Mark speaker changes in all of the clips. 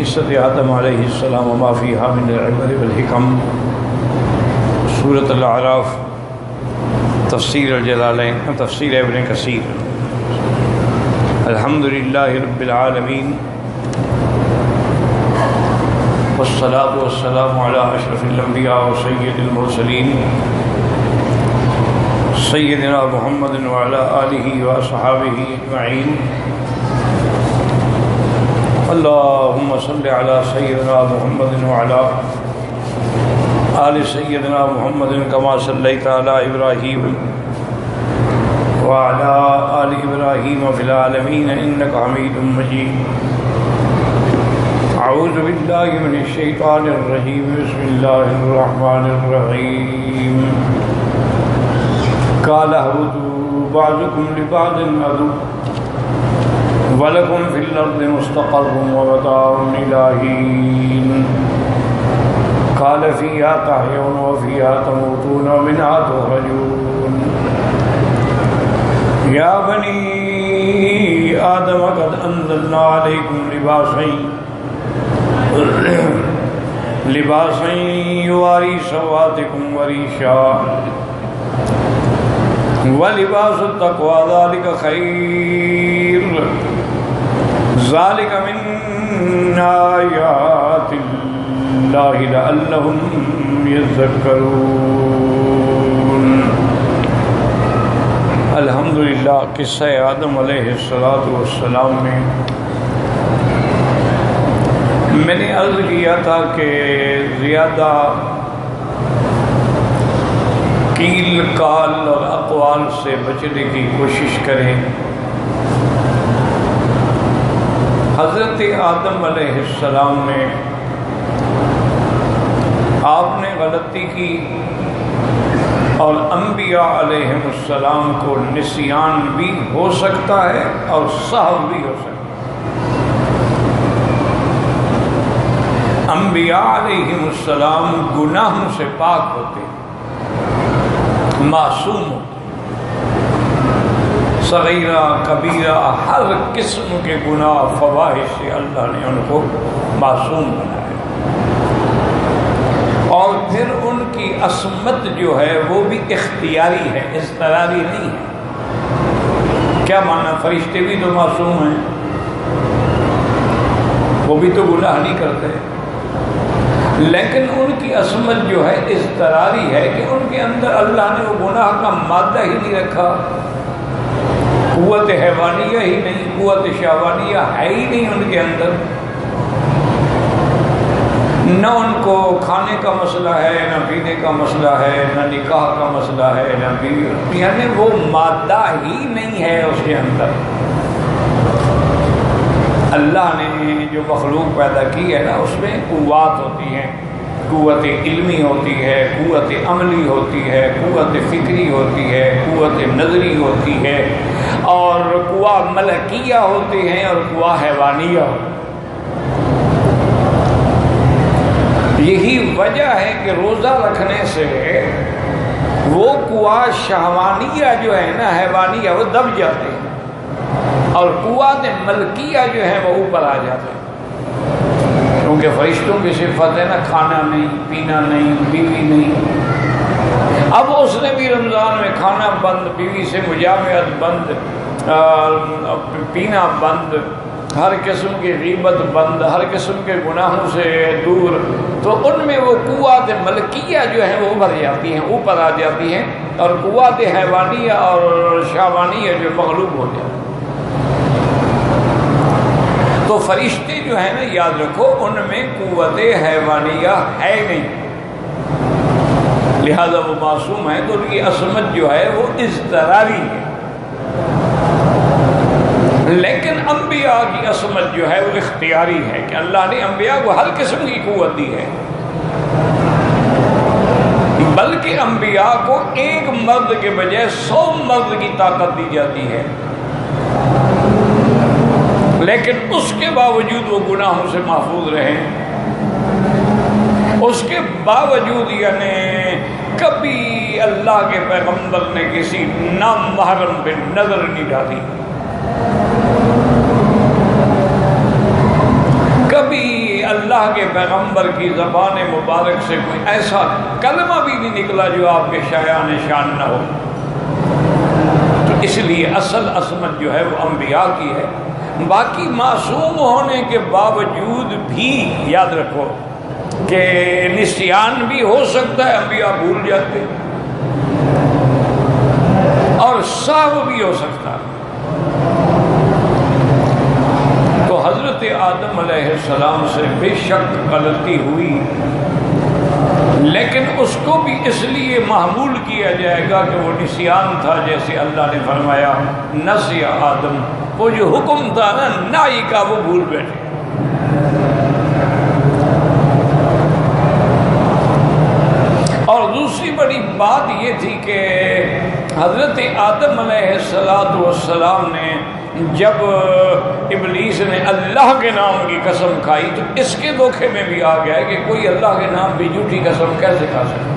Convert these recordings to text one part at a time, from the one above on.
Speaker 1: قصة آدم علیہ السلام وما فيها من العبر والحکم، سورۃ الاعراف، تفسیر الجلالین، تفسیر ابن کثیر۔ الحمدللہ رب العالمین، والصلاة والسلام علی اشرف الانبیاء و سید المرسلین، سیدنا محمد وعلی آلہ وصحابہ اجمعین۔ اللہم صل علی سیدنا محمد وعلی آل سیدنا محمد کما صلیت علی ابراہیم وعلی آل ابراہیم فی العالمین انک حمید مجید۔ اعوذ باللہ من الشیطان الرجیم، بسم اللہ الرحمن الرحیم۔ قال اهبطوا بعضکم لبعض عدو وَلَكُمْ فِي الْأَرْضِ مُسْتَقَرٌّ وَمَتَاعٌ إِلَىٰ حِينٍ قَالَ فِيهَا تَحْيَوْنَ وَفِيهَا تَمُوتُونَ وَمِنْهَا تُخْرَجُونَ يَا بَنِي آدَمَ قَدْ أَنزَلْنَا عَلَيْكُمْ لِبَاسًا يُوَارِي سَوْآتِكُمْ وَرِيشًا وَلِبَاسُ التَّقْوَىٰ ذَٰلِكَ خَيْرٌ ذَلِكَ مِنْ آيَاتِ اللَّهِ لَعَلَّهُمْ يَذَّكَّرُونَ۔ الحمدللہ، قصہ آدم علیہ السلام میں میں نے عرض کیا تھا کہ زیادہ قیل قال اور اقوال سے بچنے کی کوشش کریں۔ حضرت آدم علیہ السلام نے آپ نے غلطی کی اور انبیاء علیہ السلام کو نسیان بھی ہو سکتا ہے اور سہو بھی ہو سکتا ہے۔ انبیاء علیہ السلام گناہوں سے پاک ہوتے ہیں، معصوم ہوتے، صغیرہ کبیرہ ہر قسم کے گناہ فواحش سے اللہ نے ان کو معصوم بنایا، اور پھر ان کی عصمت جو ہے وہ بھی اختیاری ہے، اضطراری نہیں ہے۔ کیا معنی؟ فرشتے بھی تو معصوم ہیں، وہ بھی تو گناہ نہیں کرتے، لیکن ان کی عصمت جو ہے اضطراری ہے کہ ان کے اندر اللہ نے وہ گناہ کا مادہ ہی نہیں رکھا، قوت حیوانیہ ہی نہیں، قوت شہوانیہ ہے ہی نہیں ان کے اندر۔ نہ ان کو کھانے کا مسئلہ ہے، نہ پینے کا مسئلہ ہے، نہ نکاح کا مسئلہ ہے، نہ بیوی، یعنی وہ مادہ ہی نہیں ہے اس کے اندر۔ اللہ نے جو مخلوق پیدا کی ہے نا، اس میں قوات ہوتی ہیں، قوت علمی ہوتی ہے، قوت عملی ہوتی ہے، قوت فکری ہوتی ہے، قوت نظری ہوتی ہے، اور قوہ ملکیہ ہوتی ہیں اور قوہ حیوانیہ ہوتی ہیں۔ یہی وجہ ہے کہ روزہ رکھنے سے وہ قوہ شہوانیہ جو ہے نا، حیوانیہ، وہ دب جاتے ہیں، اور قوات ملکیہ جو ہیں وہ اوپر آ جاتے ہیں، کیونکہ فرشتوں کی صفت ہے نا، کھانا نہیں، پینا نہیں، بیوی نہیں۔ اب اس نے بھی رمضان میں کھانا بند، بیوی سے مجامعت بند، پینا بند، ہر قسم کی غیبت بند، ہر قسم کے گناہوں سے دور، تو ان میں وہ قوات ملکیہ جو ہیں وہ ابھر جاتی ہیں، اوپر آ جاتی ہیں، اور قوات حیوانیہ اور شہوانیہ جو مغلوب ہو جاتی ہیں۔ تو فرشتے جو ہیں نا، یاد رکھو، ان میں قوت حیوانیہ ہے نہیں، لہذا وہ معصوم ہے، تو ان کی عصمت جو ہے وہ اضطراری ہے۔ لیکن انبیاء کی عصمت جو ہے وہ اختیاری ہے کہ اللہ نے انبیاء کو ہر قسم کی قوت دی ہے، بلکہ انبیاء کو ایک مرد کے بجائے 100 مرد کی طاقت دی جاتی ہے، لیکن اس کے باوجود وہ گناہوں سے محفوظ رہیں، اس کے باوجود یعنی کبھی اللہ کے پیغمبر نے کسی نامحرم پہ نظر نہیں ڈالی، کبھی اللہ کے پیغمبر کی زبان مبارک سے کوئی ایسا کلمہ بھی نہیں نکلا جو آپ کے شایان شان نہ ہو۔ تو اس لیے اصل عصمت جو ہے وہ انبیاء کی ہے۔ باقی معصوم ہونے کے باوجود بھی یاد رکھو کہ نسیان بھی ہو سکتا ہے، انبیاء بھول جاتے ہیں، اور سہو بھی ہو سکتا ہے۔ تو حضرت آدم علیہ السلام سے بے شک غلطی ہوئی، لیکن اس کو بھی اس لیے محمول کیا جائے گا کہ وہ نسیان تھا، جیسے اللہ نے فرمایا نسی آدم، وہ جو حکم تھا نا نائی کا وہ بھول بیٹھے۔ اور دوسری بڑی بات یہ تھی کہ حضرت آدم علیہ السلام نے جب ابلیس نے اللہ کے نام کی قسم کھائی تو اس کے دھوکے میں بھی آ گیا کہ کوئی اللہ کے نام کی جھوٹی قسم کیسے کھا سکتا۔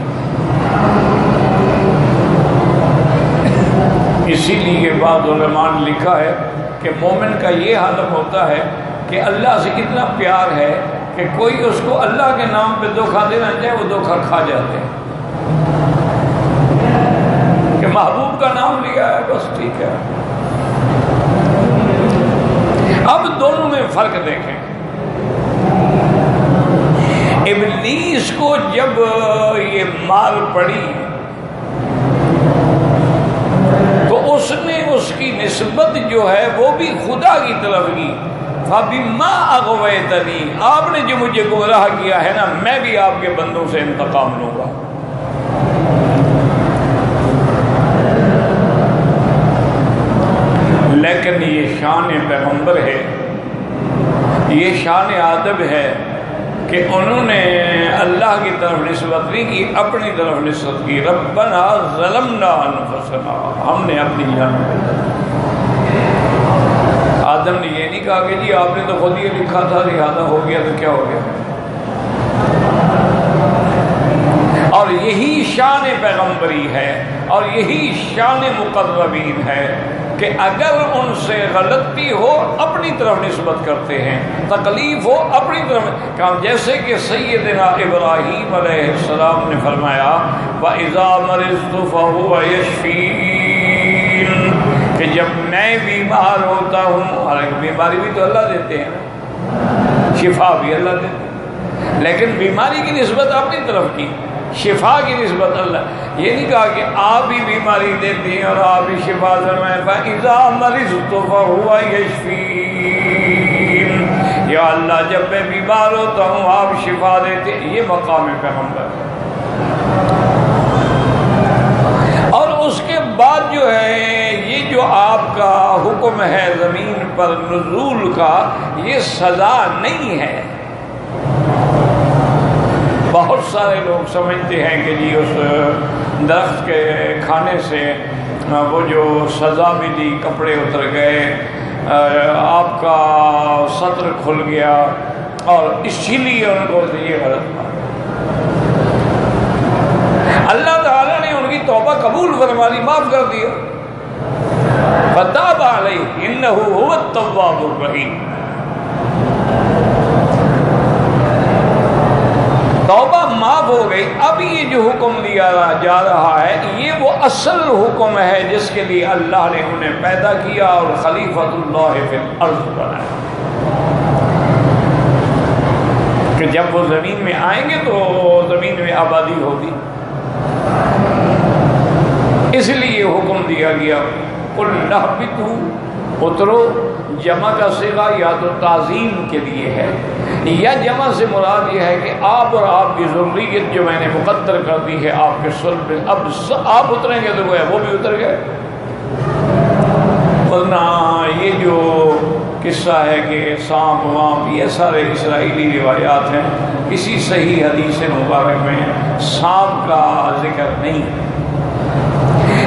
Speaker 1: اسی لیے بعض علماء نے لکھا ہے کہ مومن کا یہ حالت ہوتا ہے کہ اللہ سے اتنا پیار ہے کہ کوئی اس کو اللہ کے نام پہ دھوکہ دینا چاہے وہ دھوکہ کھا جاتے ہیں، کہ محبوب کا نام لیا ہے بس ٹھیک ہے۔ اب دونوں میں فرق دیکھیں۔ ابلیس کو جب یہ مار پڑی تو اس نے اس کی نسبت جو ہے وہ بھی خدا کی طرف کی۔ فَبِمَا أَغْوَيْتَنِي، آپ نے جو مجھے گمراہ کیا ہے نا، میں بھی آپ کے بندوں سے انتقام لوں گا۔ لیکن یہ شان پیغمبر ہے، یہ شان ادب ہے کہ انہوں نے اللہ کی طرف نسبت نہیں کی، اپنی طرف نسبت کی۔ ربنا ظلمنا انفسنا، ہم نے اپنی جان پہ۔ آدم نے یہ نہیں کہا کہ جی آپ نے تو خود یہ لکھا تھا لہذا ہو گیا تو کیا ہو گیا۔ اور یہی شان پیغمبری ہے اور یہی شان مقربین ہے کہ اگر ان سے غلطی ہو اپنی طرف نسبت کرتے ہیں، تکلیف ہو اپنی طرف کام، جیسے کہ سیدنا ابراہیم علیہ السلام نے فرمایا وَإِذَا مَرِضْتُ فَهُوَ يَشْفِينِ، کہ جب میں بیمار ہوتا ہوں، حالانکہ بیماری بھی تو اللہ دیتے ہیں، شفا بھی اللہ دیتے ہیں، لیکن بیماری کی نسبت اپنی طرف کی، شفا کی نسبت اللہ۔ یہ نہیں کہا کہ آپ بھی بیماری دیتے ہیں اور آپ بھی شفا فرمائیں، فَإِذَا مَرِضْتُ فَهُوَ يَشْفِينِ، یا اللہ جب میں بیمار ہوتا ہوں آپ شفا دیتے ہیں۔ یہ مقام پیغمبر ہے۔ اور اس کے بعد جو ہے یہ جو آپ کا حکم ہے زمین پر نزول کا، یہ سزا نہیں ہے۔ بہت سارے لوگ سمجھتے ہیں کہ جی اس درخت کے کھانے سے وہ جو سزا ملی، کپڑے اتر گئے، آپ کا سطر کھل گیا، اور اسی لیے ان کو یہ غلط بات۔ اللہ تعالیٰ نے ان کی توبہ قبول فرما لی، معاف کر دیا۔ فَتَابَ عَلَيْهِ إِنَّهُ هُوَ التَّوَّابُ الرَّحِيمُ۔ توبہ معاف ہو گئی۔ اب یہ جو حکم دیا جا رہا ہے یہ وہ اصل حکم ہے جس کے لیے اللہ نے انہیں پیدا کیا اور خلیفۃ اللہ فی الارض بنایا، کہ جب وہ زمین میں آئیں گے تو زمین میں آبادی ہوگی۔ اس لیے حکم دیا گیا قُلْ اهْبِطُوا، اترو، جمع کا صیغہ یا تو تعظیم کے لیے ہے، یا جمع سے مراد یہ ہے کہ آپ اور آپ کی ذریت جو میں نے مقدر کر دی ہے آپ کے صلب میں، اب آپ اتریں گے تو وہ بھی اتر گئے۔ ورنہ یہ جو قصہ ہے کہ سانپ وانپ، یہ سارے اسرائیلی روایات ہیں، کسی صحیح حدیث مبارک میں سانپ کا ذکر نہیں۔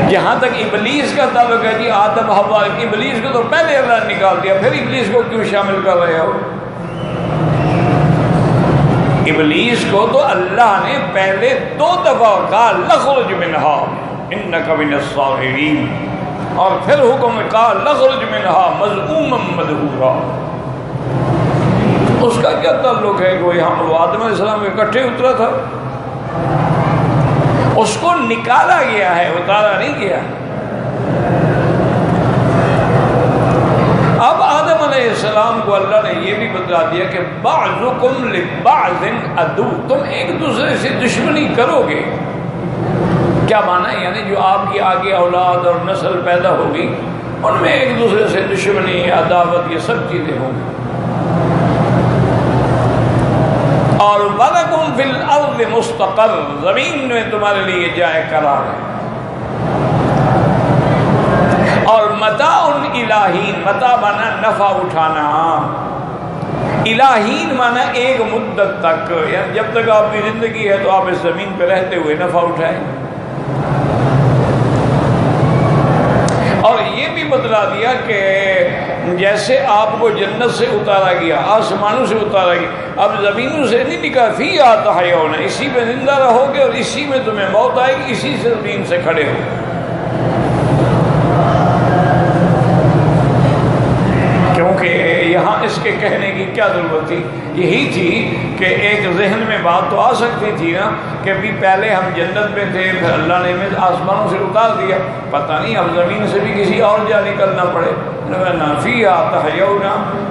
Speaker 1: جہاں تک ابلیس کا تعلق ہے جی آدم حوا، ابلیس کو تو پہلے اللہ نے نکال دیا، پھر ابلیس کو کیوں شامل کر رہے ہو؟ ابلیس کو تو اللہ نے پہلے 2 دفعہ کہا لخرج منہا انک من الصاغرین، اور پھر حکم کہا لخرج منہا مذءوما مدحورا۔ اس کا کیا تعلق ہے کہ وہ آدم علیہ السلام اکٹھے اترا تھا؟ اس کو نکالا گیا ہے، اتارا نہیں گیا۔ اب آدم علیہ السلام کو اللہ نے یہ بھی بتلا دیا کہ بعضکم لبعض عدو، تم ایک دوسرے سے دشمنی کرو گے۔ کیا معنی ہے؟ یعنی جو آپ کی آگے اولاد اور نسل پیدا ہوگی ان میں ایک دوسرے سے دشمنی، عداوت، یہ سب چیزیں ہوں گی۔ اور وَلَكُمْ فِي الْأَرْضِ مُسْتَقَرٌ، زمین میں تمہارے لیے جائے قرار ہے۔ اور متاع الہین، متاع مانا نفع اٹھانا، الہین مانا ایک مدت تک، یعنی جب تک آپ کی زندگی ہے تو آپ اس زمین پہ رہتے ہوئے نفع اٹھائیں۔ اور یہ بھی بتلا دیا کہ جیسے آپ کو جنت سے اتارا گیا، آسمانوں سے اتارا گیا، اب زمینوں سے نہیں نکلا، فیہا تحیون، اسی میں زندہ رہو گے اور اسی میں تمہیں موت آئے گی، اسی سے زمین سے کھڑے ہو۔ کیونکہ یہاں اس کے کہنے کی کیا ضرورت تھی؟ یہی تھی کہ ایک ذہن میں بات تو آ سکتی تھی نا کہ بھی پہلے ہم جنت میں تھے، پھر اللہ نے ہمیں آسمانوں سے اتار دیا، پتہ نہیں اب زمین سے بھی کسی اور جا نکلنا پڑے۔ فیہا تحیون،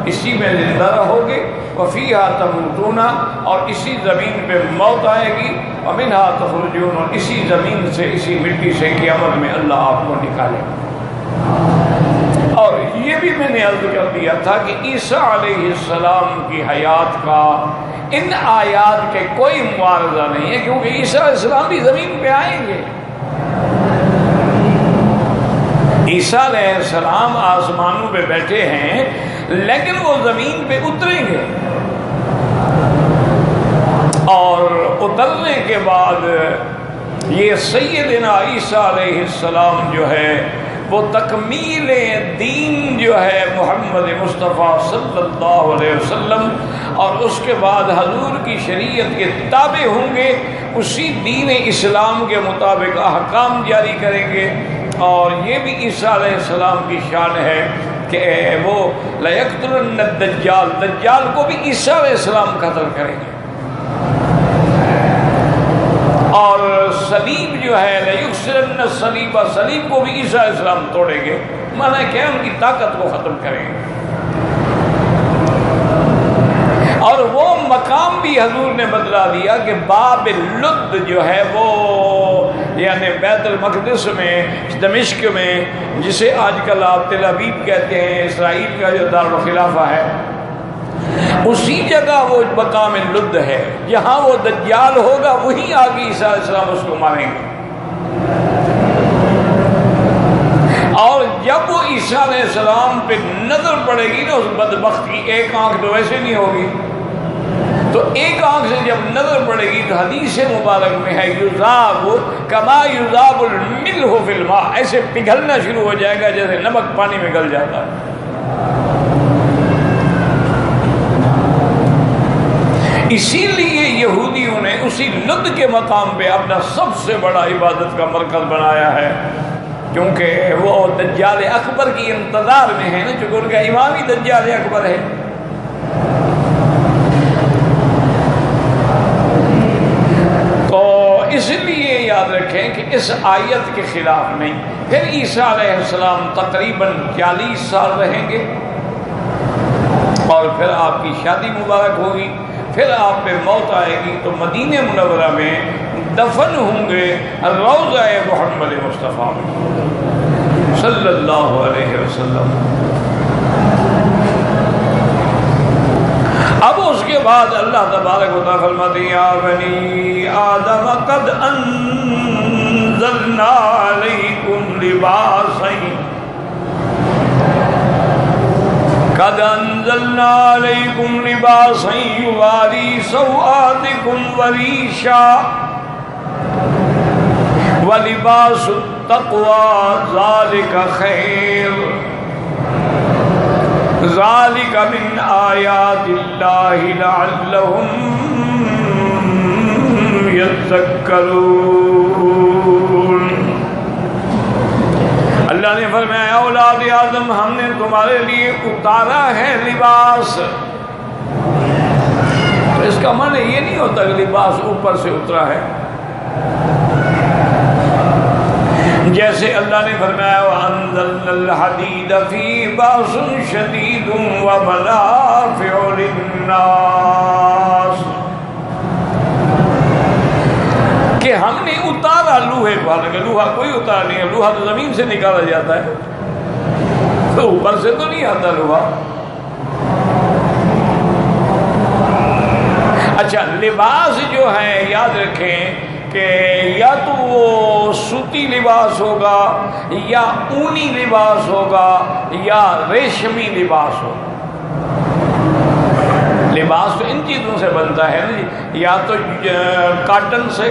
Speaker 1: اسی میں زندہ رہو گے، وفیہا تموتون، اور اسی زمین پہ موت آئے گی، ومنہا تخرجون، اور اسی زمین سے، اسی مٹی سے قیامت میں اللہ آپ کو نکالے گا۔ اور یہ بھی میں نے عرض کر دیا تھا کہ عیسیٰ علیہ السلام کی حیات کا ان آیات کے کوئی معارضہ نہیں ہے، کیونکہ عیسیٰ علیہ السلام بھی زمین پہ آئیں گے۔ عیسیٰ علیہ السلام آسمانوں پہ بیٹھے ہیں لیکن وہ زمین پہ اتریں گے، اور اترنے کے بعد یہ سیدنا عیسیٰ علیہ السلام جو ہے وہ تکمیل دین جو ہے محمد مصطفیٰ صلی اللہ علیہ وسلم، اور اس کے بعد حضور کی شریعت کے تابع ہوں گے، اسی دین اسلام کے مطابق احکام جاری کریں گے۔ اور یہ بھی عیسیٰ علیہ السلام کی شان ہے کہ وہ لَيَقْتُلُنَّ الدَّجَّالَ، دجال کو بھی عیسیٰ علیہ السلام قتل کریں گے۔ اور صلیب جو ہے لَيُكْسِرَنَّ الصَّلِيبَ، صلیب کو بھی عیسیٰ علیہ السلام توڑیں گے، معنی کہ ان کی طاقت کو ختم کریں گے۔ اور وہ مقام بھی حضور نے بدلا دیا کہ باب لد جو ہے وہ یعنی بیت المقدس میں، دمشق میں، جسے آج کل آپ تل ابیب کہتے ہیں، اسرائیل کا جو دارالخلافہ ہے، اسی جگہ وہ مقام لد ہے، جہاں وہ دجال ہوگا وہیں آگے عیسیٰ علیہ السلام اس کو ماریں گے۔ اور جب وہ عیسیٰ علیہ السلام پہ نظر پڑے گی نا اس بدبخت کی، ایک آنکھ تو ویسے نہیں ہوگی، تو ایک آنکھ سے جب نظر پڑے گی تو حدیث مبارک میں ہے یذاب کما یذاب الملح فی الماء، ایسے پگھلنا شروع ہو جائے گا جیسے نمک پانی میں گل جاتا ہے۔ اسی لیے یہودیوں نے اسی لد کے مقام پہ اپنا سب سے بڑا عبادت کا مرکز بنایا ہے، کیونکہ وہ دجال اکبر کی انتظار میں ہے نا، چونکہ ان کا امام ہی دجال اکبر ہے۔ تو اس لیے یاد رکھیں کہ اس آیت کے خلاف نہیں۔ پھر عیسیٰ علیہ السلام تقریباً 40 سال رہیں گے، اور پھر آپ کی شادی مبارک ہوگی، پھر آپ پہ موت آئے گی، تو مدینہ منورہ میں دفن ہوں گے روضہ محمد مصطفیٰ صلی اللہ علیہ وسلم۔ اب اس کے بعد اللہ تبارک و تعالیٰ فرماتے ہیں یا بنی آدم قد انزلنا علیکم لباسا قد انزلنا علیکم لباسا یواری سوآتکم وریشا ولباس التقوی ذالک خیر ذالک من آیات اللہ لعلہم یذکرون۔ اللہ نے فرمایا اولاد آدم ہم نے تمہارے لیے اتارا ہے لباس، اس کا معنی یہ نہیں ہوتا کہ لباس اوپر سے اترا ہے. جیسے اللہ نے فرمایا وَأَنزَلْنَا الْحَدِيدَ فِيهِ بَأْسٌ شَدِيدٌ وَمَنَافِعُ لِلنَّاسِ، کہ ہم نے اتارا لوہے کو. حالانکہ لوہا کوئی اتارا نہیں ہے، لوہا تو زمین سے نکالا جاتا ہے، تو اوپر سے تو نہیں آتا لوہا. اچھا، لباس جو ہے یاد رکھیں کہ یا تو وہ سوتی لباس ہوگا، یا اونی لباس ہوگا، یا ریشمی لباس ہوگا. لباس تو ان چیزوں سے بنتا ہے نا جی، یا تو کاٹن سے.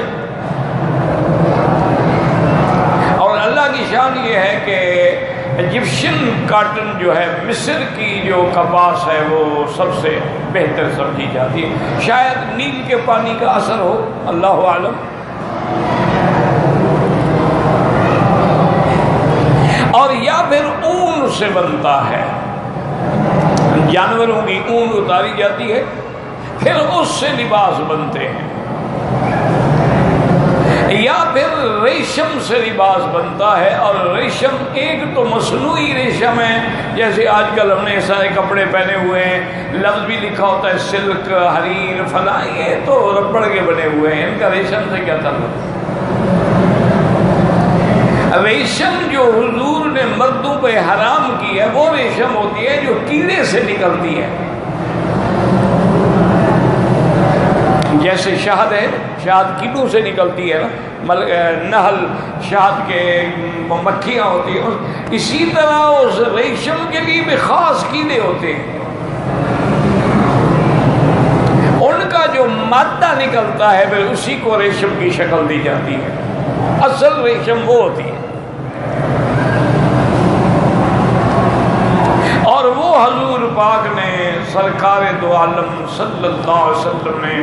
Speaker 1: اور اللہ کی شان یہ ہے کہ ایجپشن کاٹن جو ہے، مصر کی جو کپاس ہے، وہ سب سے بہتر سمجھی جاتی ہے. شاید نیل کے پانی کا اثر ہو، اللہ عالم. اور یا پھر اون سے بنتا ہے، جانوروں کی اون اتاری جاتی ہے، پھر اس سے لباس بنتے ہیں. یا پھر ریشم سے لباس بنتا ہے. اور ریشم ایک تو مصنوعی ریشم ہے، جیسے آج کل ہم نے سارے کپڑے پہنے ہوئے ہیں، لفظ بھی لکھا ہوتا ہے سلک، حریر، فلاں، یہ تو ربڑ کے بنے ہوئے ہیں، ان کا ریشم سے کیا تعلق. ریشم جو حضور نے مردوں پہ حرام کی ہے وہ ریشم ہوتی ہے جو کیڑے سے نکلتی ہے. جیسے شہد ہے، شہد کیڑوں سے نکلتی ہے نا، نحل شہد کے مکھیاں ہوتی ہیں. اسی طرح اس ریشم کے لیے بھی خاص کیڑے ہوتے ہیں، ان کا جو مادہ نکلتا ہے پھر اسی کو ریشم کی شکل دی جاتی ہے. اصل ریشم وہ ہوتی ہے. اور وہ حضور پاک نے سرکار دو عالم صلی اللہ علیہ وسلم نے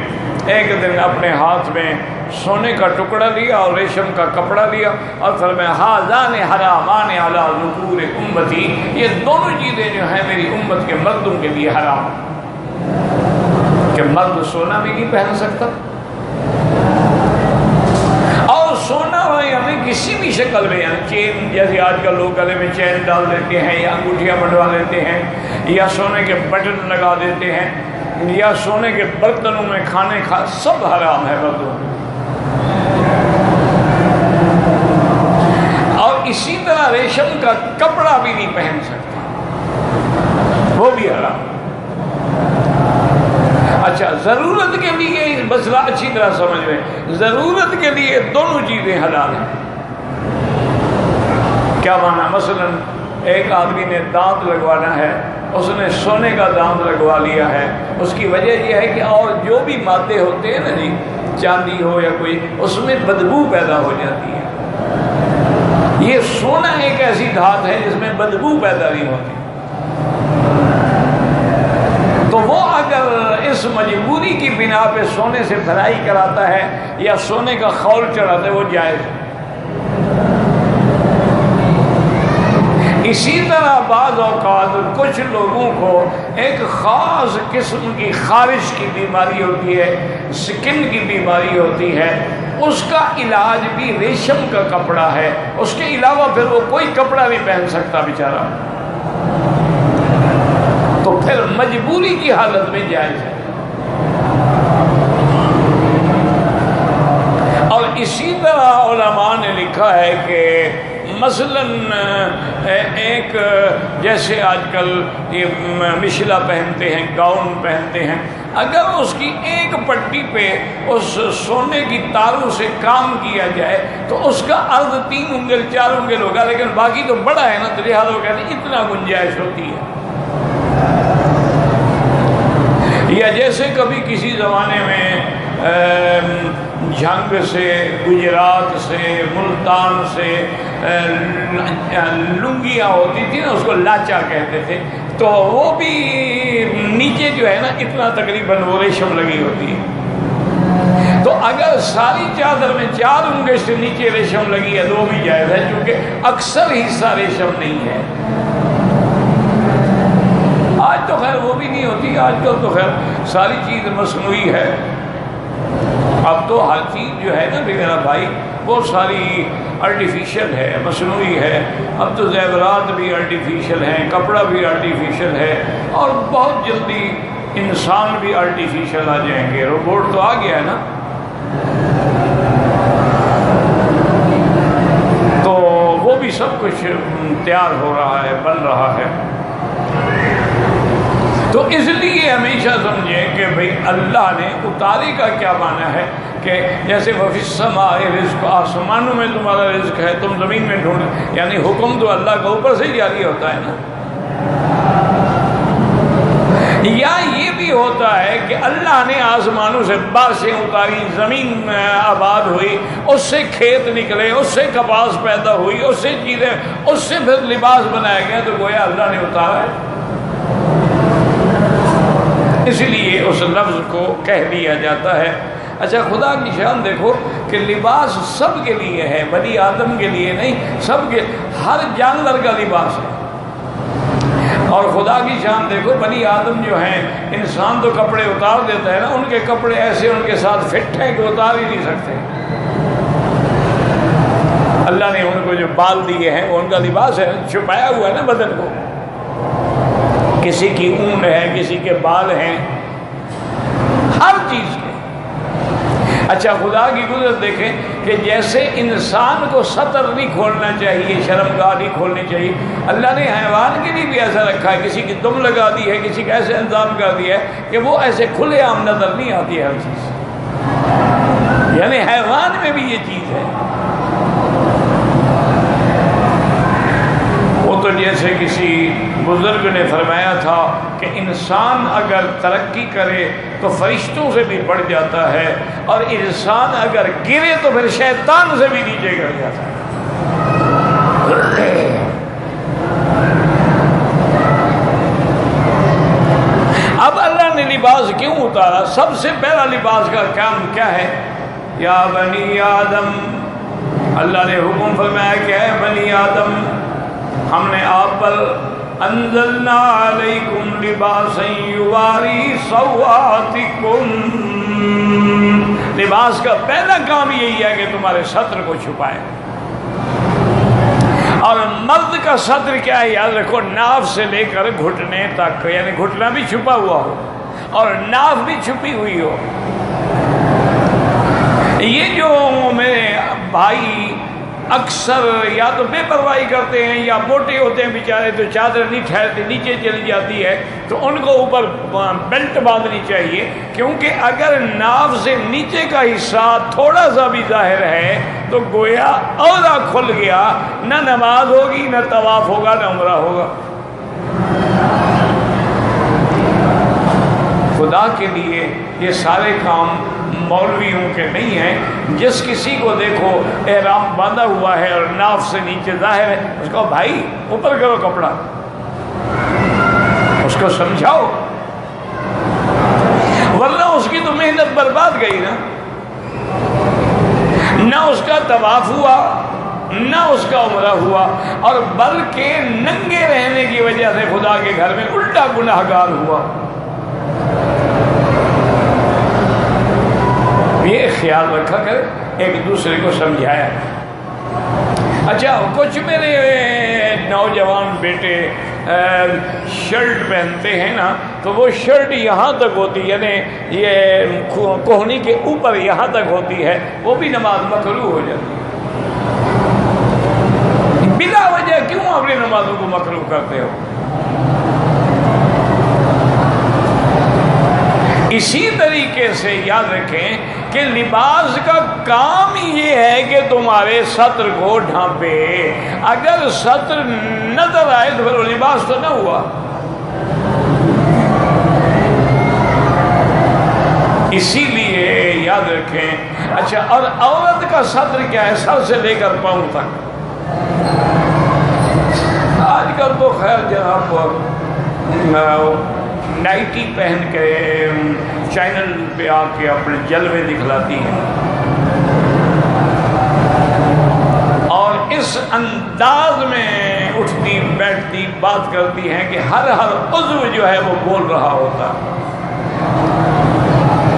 Speaker 1: ایک دن اپنے ہاتھ میں سونے کا ٹکڑا لیا اور ریشم کا کپڑا لیا اور فرمایا ھذان حرامان علی ذکور امتی، یہ دونوں چیزیں جو ہیں میری امت کے مردوں کے لیے حرام. کہ مرد سونا بھی نہیں پہن سکتا، اور سونا ہمیں کسی بھی شکل میں، چین جیسے آج کل لوگ گلے میں چین ڈال دیتے ہیں، یا انگوٹھیاں بنوا لیتے ہیں، یا سونے کے بٹن لگا دیتے ہیں، یا سونے کے برتنوں میں کھانے سب حرام ہے مردوں. اور اسی طرح ریشم کا کپڑا بھی نہیں پہن سکتا، وہ بھی حرام. اچھا، ضرورت کے لیے مسئلہ اچھی طرح سمجھ لیں، ضرورت کے لیے دونوں چیزیں حلال ہیں. کیا مانا؟ مثلا ایک آدمی نے دانت لگوانا ہے، اس نے سونے کا دانت لگوا لیا ہے، اس کی وجہ یہ ہے کہ اور جو بھی مادے ہوتے ہیں نا جی، چاندی ہو یا کوئی، اس میں بدبو پیدا ہو جاتی ہے. یہ سونا ایک ایسی دھات ہے جس میں بدبو پیدا نہیں ہوتی. تو وہ اگر اس مجبوری کی بنا پہ سونے سے بھرائی کراتا ہے یا سونے کا خول چڑھاتا ہے، وہ جائز ہے. اسی طرح بعض اوقات کچھ لوگوں کو ایک خاص قسم کی خارش کی بیماری ہوتی ہے، سکن کی بیماری ہوتی ہے، اس کا علاج بھی ریشم کا کپڑا ہے. اس کے علاوہ پھر وہ کوئی کپڑا نہیں پہن سکتا بیچارہ، تو پھر مجبوری کی حالت میں جائز ہے. اور اسی طرح علماء نے لکھا ہے کہ مثلا ایک جیسے آج کل یہ مشلا پہنتے ہیں، گاؤن پہنتے ہیں، اگر اس کی ایک پٹی پہ اس سونے کی تاروں سے کام کیا جائے تو اس کا عرض 3 انگل 4 انگل ہوگا، لیکن باقی تو بڑا ہے نا، تو لہٰذا وہ کہتے ہیں اتنا گنجائش ہوتی ہے. یا جیسے کبھی کسی زمانے میں جھنگ سے، گجرات سے، ملتان سے لنگیاں ہوتی تھی نا، اس کو لاچا کہتے تھے، تو وہ بھی نیچے جو ہے نا اتنا تقریباً وہ ریشم لگی ہوتی ہے. تو اگر ساری چادر میں 4 انگل سے نیچے ریشم لگی ہے تو وہ بھی جائز ہے، کیونکہ اکثر حصہ ریشم نہیں ہے. آج تو خیر وہ بھی نہیں ہوتی، آج کل تو خیر ساری چیز مصنوعی ہے، اب تو ہر چیز جو ہے نا میرا بھائی بہت ساری آرٹیفیشل ہے، مصنوعی ہے، اب تو زیورات بھی آرٹیفیشل ہیں، کپڑا بھی آرٹیفیشل ہے، اور بہت جلدی انسان بھی آرٹیفیشل آ جائیں گے، روبوٹ تو آ گیا ہے نا، تو وہ بھی سب کچھ تیار ہو رہا ہے، بن رہا ہے۔ تو اس لیے ہمیشہ سمجھیں کہ بھئی اللہ نے اتارے کا کیا معنی ہے کہ جیسے وفی السماء رزق، آسمانوں میں تمہارا رزق ہے، تم زمین میں ڈھونڈ، یعنی حکم تو اللہ کا اوپر سے جاری ہوتا ہے نا۔ یا یہ بھی ہوتا ہے کہ اللہ نے آسمانوں سے بارشیں اتاری، زمین آباد ہوئی، اس سے کھیت نکلے، اس سے کپاس پیدا ہوئی، اس سے چیزیں، اس سے پھر لباس بنایا گیا، تو گویا اللہ نے اتارا ہے۔ اس لیے اس لفظ کو کہہ دیا جاتا ہے۔ اچھا خدا کی شان دیکھو کہ لباس سب کے لیے ہے، بنی آدم کے لیے نہیں، سب کے، ہر جانور کا لباس ہے۔ اور خدا کی شان دیکھو، بنی آدم جو ہیں، انسان تو کپڑے اتار دیتا ہے نا، ان کے کپڑے ایسے ان کے ساتھ فٹ ہیں کہ اتار ہی نہیں سکتے۔ اللہ نے ان کو جو بال دیے ہیں وہ ان کا لباس ہے، چھپایا ہوا ہے نا بدن کو، کسی کی اون ہے، کسی کے بال ہیں، ہر چیز کے۔ اچھا خدا کی قدرت دیکھیں کہ جیسے انسان کو سطر نہیں کھولنا چاہیے، شرمگاہ نہیں کھولنی چاہیے، اللہ نے حیوان کے لیے بھی ایسا رکھا ہے، کسی کی دم لگا دی ہے، کسی کا ایسے انتظام کر دیا ہے کہ وہ ایسے کھلے عام نظر نہیں آتی ہے ہر چیز، یعنی حیوان میں بھی یہ چیز ہے۔ وہ تو جیسے کسی بزرگ نے فرمایا تھا کہ انسان اگر ترقی کرے تو فرشتوں سے بھی بڑھ جاتا ہے، اور انسان اگر گرے تو پھر شیطان سے بھی نیچے گر جاتا ہے۔ اب اللہ نے لباس کیوں اتارا؟ سب سے پہلا لباس کا کام کیا ہے؟ یا بنی آدم، اللہ نے حکم فرمایا کہ اے بنی آدم، ہم نے آپ پر انزلنا علیکم لباسا یواری سوآتکم، لباس کا پہلا کام یہی ہے کہ تمہارے ستر کو چھپائے۔ اور مرد کا ستر کیا ہے؟ یاد رکھو، ناف سے لے کر گھٹنے تک، یعنی گھٹنا بھی چھپا ہوا ہو اور ناف بھی چھپی ہوئی ہو۔ یہ جو میرے بھائی اکثر یا تو بے پرواہی کرتے ہیں یا موٹے ہوتے ہیں بیچارے، تو چادر نہیں ٹھہرتی، نیچے چلی جاتی ہے، تو ان کو اوپر بیلٹ باندھنی چاہیے، کیونکہ اگر ناف سے نیچے کا حصہ تھوڑا سا بھی ظاہر ہے تو گویا عورہ کھل گیا، نہ نماز ہوگی، نہ طواف ہوگا، نہ عمرہ ہوگا۔ خدا کے لیے یہ سارے کام مولویوں کے نہیں ہیں۔ جس کسی کو دیکھو احرام باندھا ہوا ہے اور ناف سے نیچے ظاہر ہے، اس کو بھائی اوپر کرو کپڑا، اس کو سمجھاؤ، ورنہ اس کی تو محنت برباد گئی نا، نہ اس کا طواف ہوا، نہ اس کا عمرہ ہوا، اور بلکہ ننگے رہنے کی وجہ سے خدا کے گھر میں الٹا گناہگار ہوا۔ یہ خیال رکھا کر ایک دوسرے کو سمجھایا۔ اچھا کچھ میرے نوجوان بیٹے شرٹ پہنتے ہیں نا، تو وہ شرٹ یہاں تک ہوتی ہے، یعنی یہ کوہنی کے اوپر یہاں تک ہوتی ہے، وہ بھی نماز مکروہ ہو جاتی ہے۔ بلا وجہ کیوں اپنی نمازوں کو مکروہ کرتے ہو؟ اسی طریقے سے یاد رکھیں کہ لباس کا کام یہ ہے کہ تمہارے ستر کو ڈھانپے، اگر ستر نظر آئے تو پھر وہ لباس تو نہ ہوا۔ اسی لیے یاد رکھیں۔ اچھا، اور عورت کا ستر کیا ہے؟ سر سے لے کر پاؤں تک۔ آج کل تو خیر جناب نائٹی پہن کے چینل پہ آ کے اپنے جلوے دکھلاتی ہیں، اور اس انداز میں اٹھتی بیٹھتی بات کرتی ہیں کہ ہر عضو جو ہے وہ بول رہا ہوتا ہے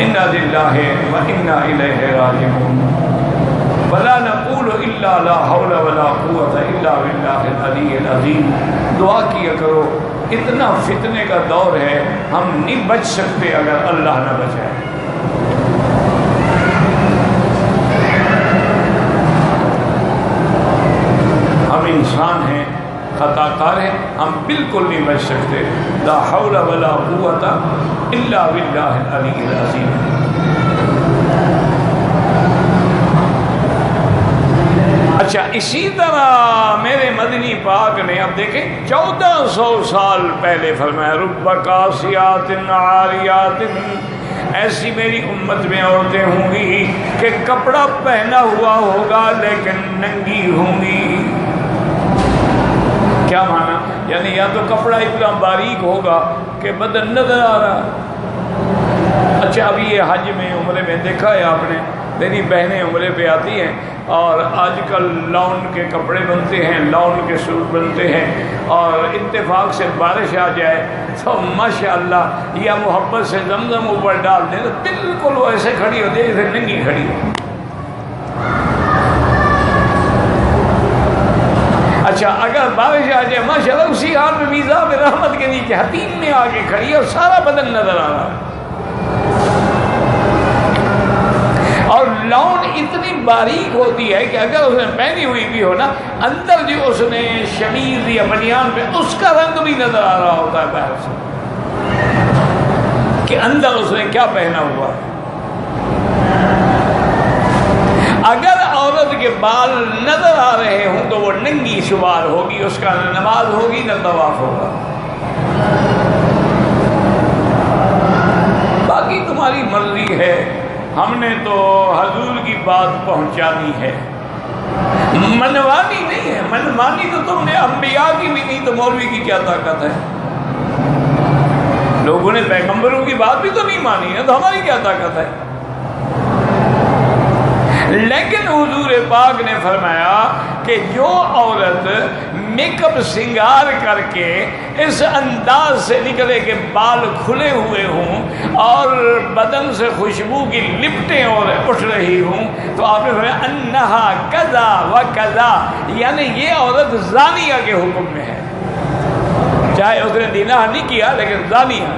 Speaker 1: انا للہ و انا الیہ راجعون ولا نقول الا لا حول ولا قوت الا باللہ العلی العظیم. دعا کیا کرو، اتنا فتنے کا دور ہے، ہم نہیں بچ سکتے اگر اللہ نہ بچائے. ہم انسان ہیں، خطا کار ہیں، ہم بالکل نہیں بچ سکتے. لا حول ولا قوت الا باللہ العلی العظیم. اچھا، اسی طرح میرے مدنی پاک نے اب دیکھیں 1400 سال پہلے فرمایا رب کاسیات عاریات، ایسی میری امت میں عورتیں ہوں گی کہ کپڑا پہنا ہوا ہوگا لیکن ننگی ہوں گی. کیا مانا؟ یعنی یا تو کپڑا اتنا باریک ہوگا کہ بدن نظر آ رہا. اچھا، ابھی یہ حج میں عمرے میں دیکھا ہے آپ نے، میری بہنیں عمرے پہ آتی ہیں اور آج کل لون کے کپڑے بنتے ہیں، لون کے سوٹ بنتے ہیں، اور اتفاق سے بارش آ جائے تو ماشاءاللہ یا محبت سے زمزم اوپر ڈال دیں تو بالکل وہ ایسے کھڑی ہوتی ہے جیسے ننگی کھڑی ہو. اچھا، اگر بارش آ جائے ماشاءاللہ اسی حال میں میزاب رحمت کے نیچے حتیم میں آ کے کھڑی ہے اور سارا بدن نظر آ رہا ہے. اور لون اتنی باریک ہوتی ہے کہ اگر اس نے پہنی ہوئی بھی ہو نا، اندر جو اس نے شمیز یا بنیان پہ اس کا رنگ بھی نظر آ رہا ہوتا ہے باہر سے کہ اندر اس نے کیا پہنا ہوا ہے. اگر عورت کے بال نظر آ رہے ہوں تو وہ ننگی شمار ہوگی، اس کا نہ نماز ہوگی نہ طواف ہوگا. باقی تمہاری مرضی ہے، ہم نے تو حضور کی بات پہنچانی ہے، منوانی نہیں ہے. منوانی تو تم نے انبیاء کی بھی نہیں، تو مولوی کی کیا طاقت ہے؟ لوگوں نے پیغمبروں کی بات بھی تو نہیں مانی ہے، تو ہماری کیا طاقت ہے؟ لیکن حضور پاک نے فرمایا کہ جو عورت میک اپ سنگار کر کے اس انداز سے نکلے کہ بال کھلے ہوئے ہوں اور بدن سے خوشبو کی لپٹیں اور اٹھ رہی ہوں، تو آپ نے فرمایا انہا کذا و کذا، یعنی یہ عورت زانیہ کے حکم میں ہے. چاہے اس نے دینہ نہیں کیا لیکن زانیہ.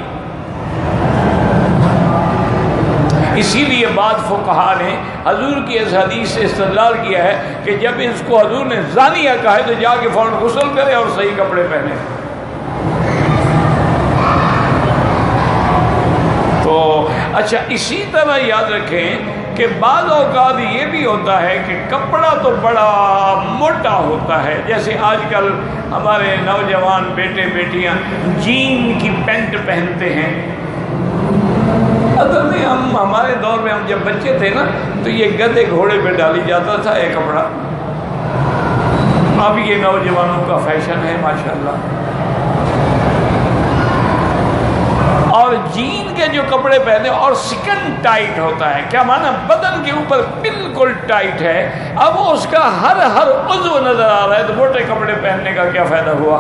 Speaker 1: اسی لیے بعض فقہا نے حضور کی اس حدیث سے استدلال کیا ہے کہ جب اس کو حضور نے زانیہ کہا ہے تو جا کے فوراً غسل کرے اور صحیح کپڑے پہنے. تو اچھا، اسی طرح یاد رکھیں کہ بعض اوقات یہ بھی ہوتا ہے کہ کپڑا تو بڑا موٹا ہوتا ہے. جیسے آج کل ہمارے نوجوان بیٹے بیٹیاں جین کی پینٹ پہنتے ہیں. اصل میں ہمارے دور میں ہم جب بچے تھے نا تو یہ گدھے گھوڑے پہ ڈالی جاتا تھا یہ کپڑا. اب یہ نوجوانوں کا فیشن ہے ماشاءاللہ. اور جین کے جو کپڑے پہنے اور سکن ٹائٹ ہوتا ہے. کیا مانا؟ بدن کے اوپر بالکل ٹائٹ ہے. اب اس کا ہر عضو نظر آ رہا ہے تو موٹے کپڑے پہننے کا کیا فائدہ ہوا؟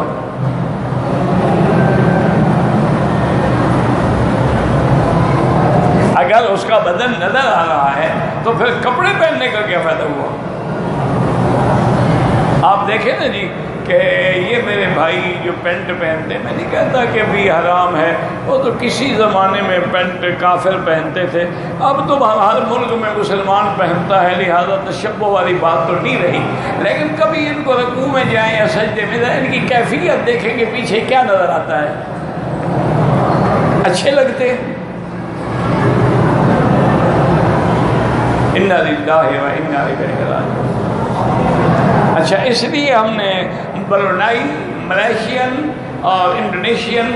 Speaker 1: اگر اس کا بدن نظر آ رہا ہے تو پھر کپڑے پہننے کا کیا فائدہ ہوا؟ آپ دیکھیں نا جی کہ یہ میرے بھائی جو پینٹ پہنتے ہیں، میں نہیں کہتا کہ بھی حرام ہے، وہ تو کسی زمانے میں پینٹ کافر پہنتے تھے. اب تو ہر ملک میں مسلمان پہنتا ہے، لہذا تشبہ والی بات تو نہیں رہی. لیکن کبھی ان کو رکوع میں جائیں یا سجدے میں جائیں، ان کی کیفیت دیکھیں کہ پیچھے کیا نظر آتا ہے. اچھے لگتے ہیں. انا للہ و انا الیہ راجعون. اچھا، اس لیے ہم نے برونائی، ملیشین اور انڈونیشین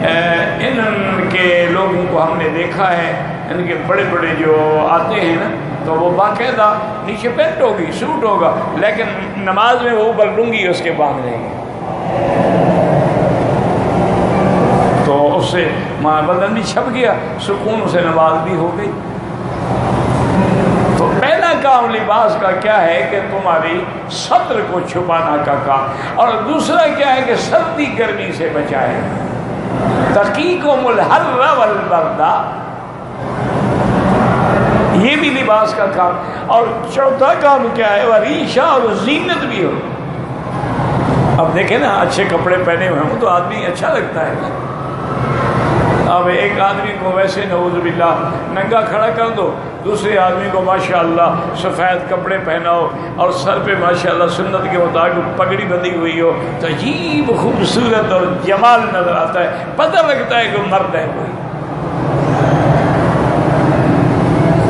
Speaker 1: ان کے لوگوں کو ہم نے دیکھا ہے. ان کے بڑے بڑے جو آتے ہیں نا تو وہ باقاعدہ نیچے پینٹ ہوگی، سوٹ ہوگا، لیکن نماز میں وہ اوپر لنگی اس کے باندھ رہیں گے. تو اس سے بدن بھی چھپ گیا، سکون سے نماز بھی ہو گئی. تو پہلا کام لباس کا کیا ہے کہ تمہاری صدر کو چھپانا کا کام، اور دوسرا کیا ہے کہ سردی گرمی سے بچائے، تقیکم الحر والبرد، یہ بھی لباس کا کام۔ اور چوتھا کام کیا ہے؟ وریشہ، اور زینت بھی ہو۔ اب دیکھیں نا، اچھے کپڑے پہنے ہوئے ہوں تو آدمی اچھا لگتا ہے۔ اب ایک آدمی کو ویسے نعوذ باللہ ننگا کھڑا کر دو، دوسرے آدمی کو ماشاءاللہ سفید کپڑے پہناؤ اور سر پہ ماشاءاللہ سنت کے مطابق پگڑی بندھی ہوئی ہو تو عجیب خوبصورت اور جمال نظر آتا ہے، پتہ لگتا ہے کہ مرد ہے کوئی۔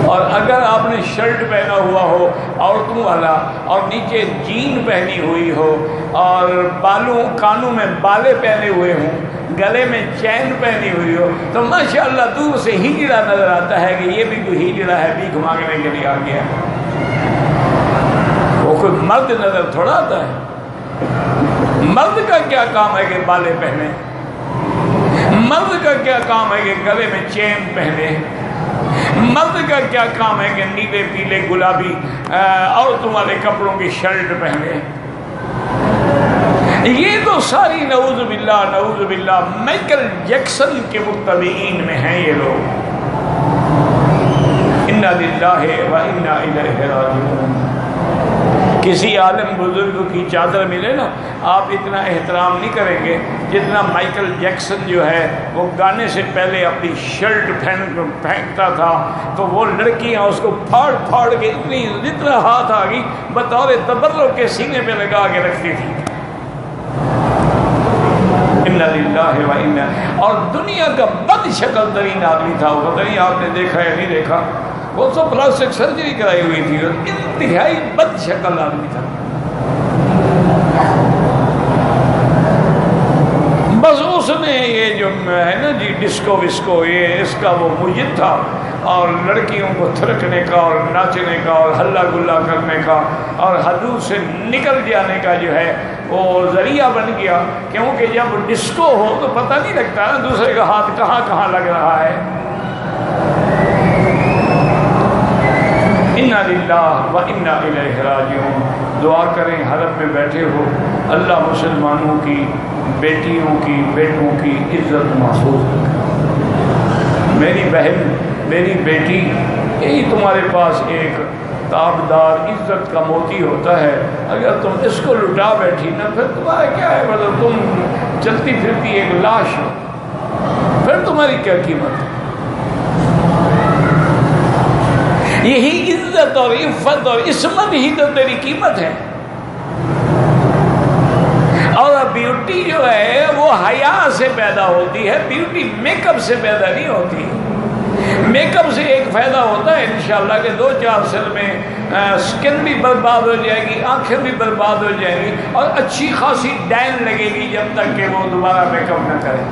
Speaker 1: اور اگر آپ نے شرٹ پہنا ہوا ہو عورتوں والا اور نیچے جین پہنی ہوئی ہو اور کانوں میں بالے پہنے ہوئے ہوں، گلے میں چین پہنی ہوئی ہو تو ماشاءاللہ دور سے ہجڑا نظر آتا ہے کہ یہ بھی کوئی ہجڑا ہے، بھیک مانگنے کے لیے آ گیا۔ وہ کوئی مرد نظر تھوڑا آتا ہے۔ مرد کا کیا کام ہے کہ بالے پہنے؟ مرد کا کیا کام ہے کہ گلے میں چین پہنے؟ مرد کا کیا کام ہے کہ نیلے پیلے گلابی عورتوں والے کپڑوں کی شرٹ پہنے؟ یہ تو ساری نعوذ باللہ مائیکل جیکسن کے متبعین میں ہیں یہ لوگ۔ انا للہ و انا الیہ راجعون۔ کسی عالم بزرگ کی چادر ملے نا، آپ اتنا احترام نہیں کریں گے جتنا مائیکل جیکسن جو ہے وہ گانے سے پہلے اپنی شرٹ پھینکتا تھا تو وہ لڑکیاں اس کو پھاڑ پھاڑ کے جتنا ہاتھ آ گئی بطور تبرک کے سینے پہ لگا کے رکھتی تھی۔ انا للہ و انا، اور دنیا کا بد شکل ترین آدمی تھا وہ، پتہ نہیں آپ نے دیکھا یا نہیں دیکھا، وہ تو پلاسٹک سرجری کرائی ہوئی تھی، انتہائی بد شکل آدمی تھا۔ بس اس نے یہ جو ہے نا جی ڈسکو وسکو، یہ اس کا وہ مجد تھا، اور لڑکیوں کو تھرکنے کا اور ناچنے کا اور ہلا گلا کرنے کا اور حدود سے نکل جانے کا جو ہے وہ ذریعہ بن گیا، کیونکہ جب ڈسکو ہو تو پتہ نہیں لگتا نا دوسرے کا ہاتھ کہاں کہاں لگ رہا ہے۔ انا للہ و انا الیہ راجعون۔ دعا کریں حرم میں بیٹھے ہو، اللہ مسلمانوں کی بیٹیوں کی بیٹوں کی عزت محفوظ رکھے۔ میری بہن، میری بیٹی، یہی تمہارے پاس ایک تابدار عزت کا موتی ہوتا ہے، اگر تم اس کو لٹا بیٹھی نا پھر تمہارا کیا ہے، مطلب تم چلتی پھرتی ایک لاش ہو، پھر تمہاری کیا قیمت ہے؟ یہی عزت اور عفت اور عصمت ہی تو تیری قیمت ہے۔ اور بیوٹی جو ہے وہ حیا سے پیدا ہوتی ہے، بیوٹی میک اپ سے پیدا نہیں ہوتی۔ میک اپ سے ایک فائدہ ہوتا ہے انشاءاللہ کہ 2-4 سال میں سکن بھی برباد ہو جائے گی، آنکھیں بھی برباد ہو جائیں گی اور اچھی خاصی ڈین لگے گی جب تک کہ وہ دوبارہ میک اپ نہ کرے۔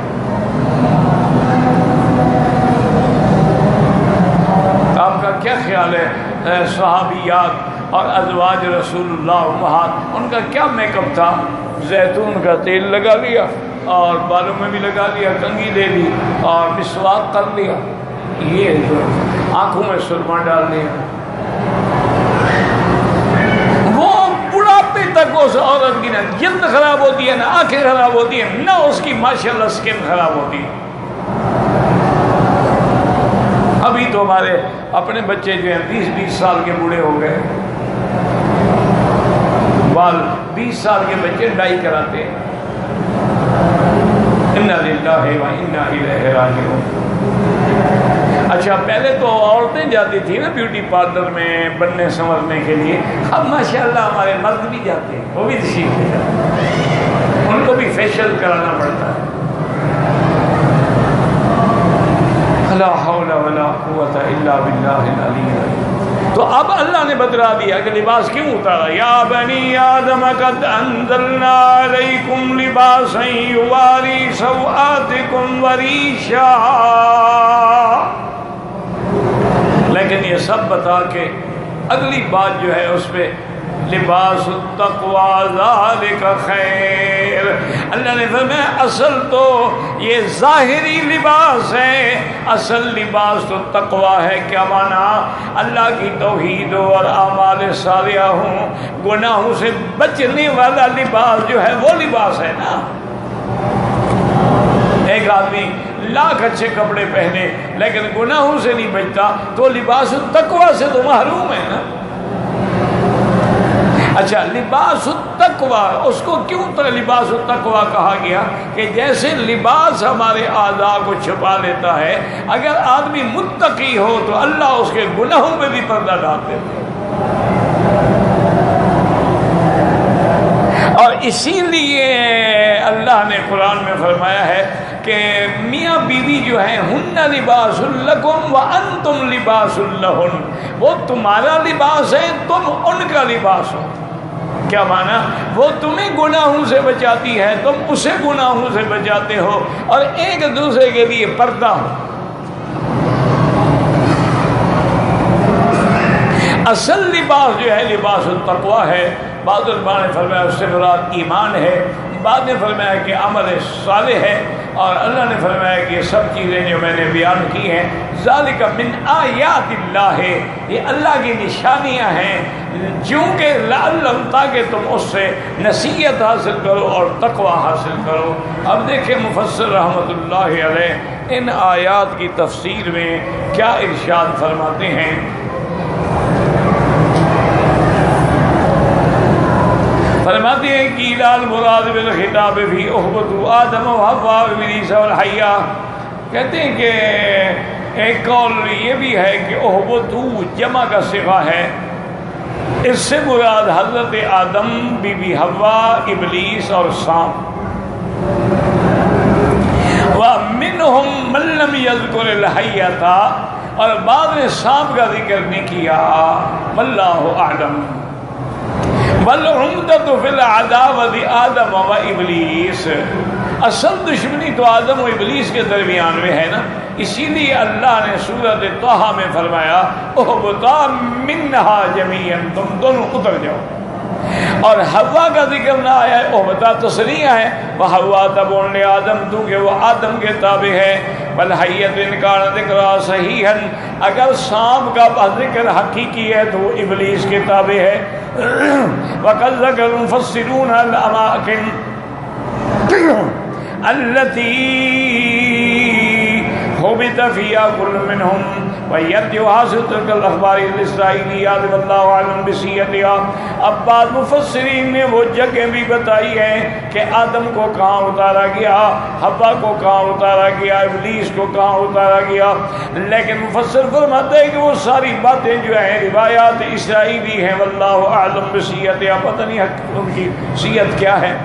Speaker 1: آپ کا کیا خیال ہے صحابیات اور ازواج رسول اللہ امہات، ان کا کیا میک اپ تھا؟ زیتون کا تیل لگا لیا اور بالوں میں بھی لگا لیا، کنگھی لے لی اور مسواک کر لیا، یہ جو آنکھوں میں سرما ڈال دیا۔ وہ بڑھاپے تک اس عورت کی نہ جلد خراب ہوتی ہے، نہ آنکھیں خراب ہوتی ہیں، نہ اس کی ماشاءاللہ سکن خراب ہوتی ہے۔ ابھی تو ہمارے اپنے بچے جو ہیں 20-20 سال کے بوڑھے ہو گئے، بال 20 سال کے بچے ڈائی کراتے ہیں۔ انا للہ و انا الیہ راجعون۔ اچھا پہلے تو عورتیں جاتی تھی نا بیوٹی پارلر میں بننے سنورنے کے لیے، اب ماشاءاللہ ہمارے مرد بھی جاتے ہیں، وہ بھی سیکھ جاتے ہیں، ان کو بھی فیشل کرانا پڑتا ہے۔ لا حول ولا قوت الا باللہ العلی العظیم۔ تو اب اللہ نے بتلا دیا کہ لباس کیوں اتارا، یا بنی آدم قد انزلنا علیکم لباسا یواری سوآتکم وریشا، لیکن یہ سب بتا کے اگلی بات جو ہے اس پہ لباس التقوی ذالک خیر۔ اللہ نے فرمایا اصل تو یہ ظاہری لباس ہے، اصل لباس تو تقوی ہے۔ کیا مانا؟ اللہ کی توحید اور اعمال صالحہ ہوں، گناہوں سے بچنے والا لباس جو ہے وہ لباس ہے نا۔ ایک آدمی لاکھ اچھے کپڑے پہنے لیکن گناہوں سے نہیں بچتا تو لباس التقوی سے تو محروم ہے نا۔ اچھا، لباس التقوی اس کو کیوں لباس التقوی کہا گیا؟ کہ جیسے لباس ہمارے اعضاء کو چھپا لیتا ہے، اگر آدمی متقی ہو تو اللہ اس کے گناہوں پہ بھی پردہ ڈال دیتا ہے۔ اور اسی لیے اللہ نے قرآن میں فرمایا ہے کہ میاں بیوی جو ہیں ہن لباس لکم وانتم لباس لہن، وہ تمہارا لباس ہے، تم ان کا لباس ہو۔ کیا مانا؟ وہ تمہیں گناہوں سے بچاتی ہے، تم اسے گناہوں سے بچاتے ہو، اور ایک دوسرے کے لیے پردہ ہو۔ اصل لباس جو ہے لباس التقوی ہے۔ بعض علماء نے فرمایا اس سے مراد ایمان ہے، بعد نے فرمایا کہ عمل صالح ہے، اور اللہ نے فرمایا کہ یہ سب چیزیں جو میں نے بیان کی ہیں ذالک من آیات اللہ، یہ اللہ کی نشانیاں ہیں، چونکہ لعلہم، تاکہ تم اس سے نصیحت حاصل کرو اور تقوی حاصل کرو۔ اب دیکھیں مفسر رحمۃ اللہ علیہ ان آیات کی تفسیر میں کیا ارشاد فرماتے ہیں۔ فرماتے ہیں کہ لال مراد بالخطاب بھی احبط آدم و حوا ابلیس والحیا، کہتے ہیں کہ ایک قول یہ بھی ہے کہ احبط جمع کا صیغہ ہے، اس سے مراد حضرت آدم، بی بی حوا، ابلیس اور سانپ۔ وَمِنْهُمْ مَن لَّمْ يَذْكُرِ الْحَيَّةَ، اور بعد نے سانپ کا ذکر نہیں کیا، واللہ اعلم۔ وَالْعُمْدَةُ فِي الْعَدَاوَةِ آدَمَ وَإِبْلِيسَ، اصل دشمنی تو آدم و ابلیس کے درمیان میں ہے نا، اسی لیے اللہ نے سورۃ طٰہٰ میں فرمایا اہبطا منہا جمیعا، تم دونوں اتر جاؤ۔ اور حوا کا ذکر نہ آیا ہے، اہبطا تصریح ہے، وحوا تبع لآدم، کیونکہ وہ آدم کے تابع ہے۔ والحیۃ ان کان ذکرا صحیحا، اگر سانپ کا ذکر حقیقی ہے تو وہ ابلیس کے تابع ہے۔ وقد ذکر المفسرون الاماکن التي حبط فيها كل منهم ويرجع حاصل تلك الاخبار الاسرائیلیات واللہ اعلم بصیتها۔ اب بعض مفسرین نے وہ جگہ بھی بتائی ہیں کہ آدم کو کہاں اتارا گیا، حوا کو کہاں اتارا گیا، ابلیس کو کہاں اتارا گیا، لیکن مفسر فرماتے ہیں کہ وہ ساری باتیں جو ہیں روایات اسرائیلی ہیں، واللہ اعلم بصیتها، پتہ نہیں ان کی صیت کیا ہے۔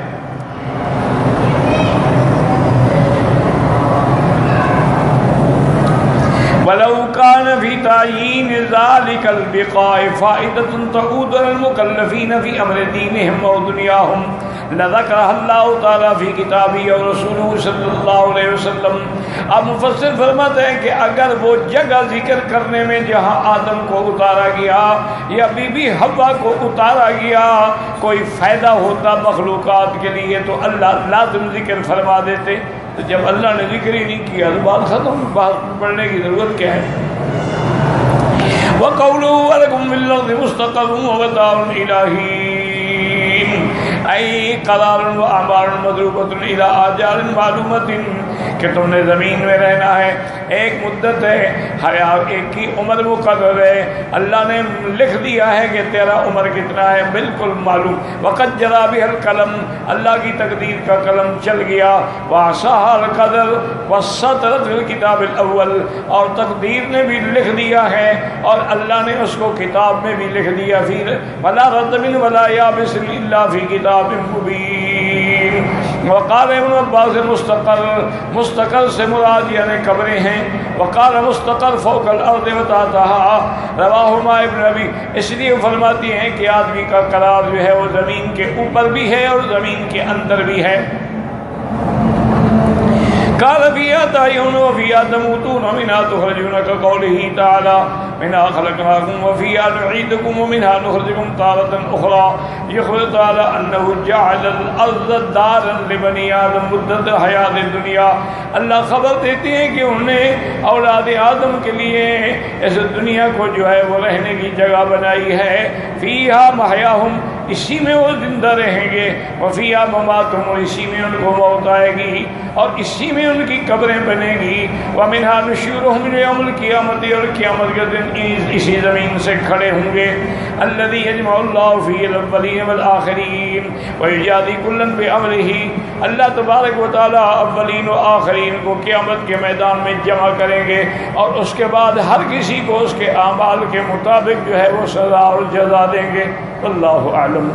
Speaker 1: وَلَوْ كَانَ فِي تَعْيِينِ ذَلِكَ الْبِقَاءِ فَائِدَةٌ تَعُودُ عَلَى الْمُكَلَّفِينَ فِي أَمْرِ دِينِهِمْ وَدُنْيَاهُمْ لَذَكَرَهَا اللَّهُ تَعَالَى فِي كِتَابِهِ وَرَسُولِهِ صلی اللہ علیہ وسلم۔ اب مفسر فرماتے ہیں کہ اگر وہ جگہ ذکر کرنے میں جہاں آدم کو اتارا گیا یا بی بی حوا کو اتارا گیا کوئی فائدہ ہوتا مخلوقات کے لیے تو اللہ لازم ذکر فرما دیتے، تو جب اللہ نے ذکر ہی نہیں کیا تو بات ختم، بات پڑھنے کی ضرورت کیا ہے۔ وَقَوْلُهُ وَلَكُمْ فِي الْأَرْضِ مُسْتَقَرٌّ وَمَتَاعٌ إِلَىٰ حِينٍ، أي قرار وأعمار مضروبة إلى آجال معلومة، کہ تم نے زمین میں رہنا ہے، ایک مدت ہے، حیات ایک کی عمر مقرر ہے، اللہ نے لکھ دیا ہے کہ تیرا عمر کتنا ہے بالکل معلوم۔ وقد جرى بها القلم، اللہ کی تقدیر کا قلم چل گیا، وعصاها القدر وسطرت في الكتاب الاول، اور تقدیر نے بھی لکھ دیا ہے اور اللہ نے اس کو کتاب میں بھی لکھ دیا، پھر ولا رطب ولا یابس الا فی کتاب مبین۔ وقال ابن عباس مستقر سے مراد یعنی قبریں ہیں، وقال مستقر فوق الارض وتحتها، رواہما ابن ابی، اس لیے فرماتی ہیں کہ آدمی کا قرار جو ہے وہ زمین کے اوپر بھی ہے اور زمین کے اندر بھی ہے۔ قال فيها تحيون وفيها تموتون ومنها تخرجون كقوله تعالى منها خلقناكم وفيها نعيدكم ومنها نخرجكم تارة أخرى. يخبر تعالى أنه جعل الأرض دارا لبني آدم مدت حیات دنیا. اللہ خبر دیتے ہیں کہ انہیں اولاد آدم کے لیے اس دنیا کو جو ہے وہ رہنے کی جگہ بنائی ہے. فیہا محیاہم، اسی میں وہ زندہ رہیں گے، وفیہا مماتہم، اور اسی میں ان کو موت آئے گی اور اسی میں ان کی قبریں بنے گی. ومنہا نشورہم یوم القیامت، اور قیامت کے دن اسی زمین سے کھڑے ہوں گے. الذی یجمع اللہ فی الاولین والآخرین ویجازی کلا بعملہ. اللہ تبارک و تعالیٰ اولین و آخرین کو قیامت کے میدان میں جمع کریں گے اور اس کے بعد ہر کسی کو اس کے اعمال کے مطابق جو ہے وہ سزا اور جزا دیں گے. اللہ اعلم.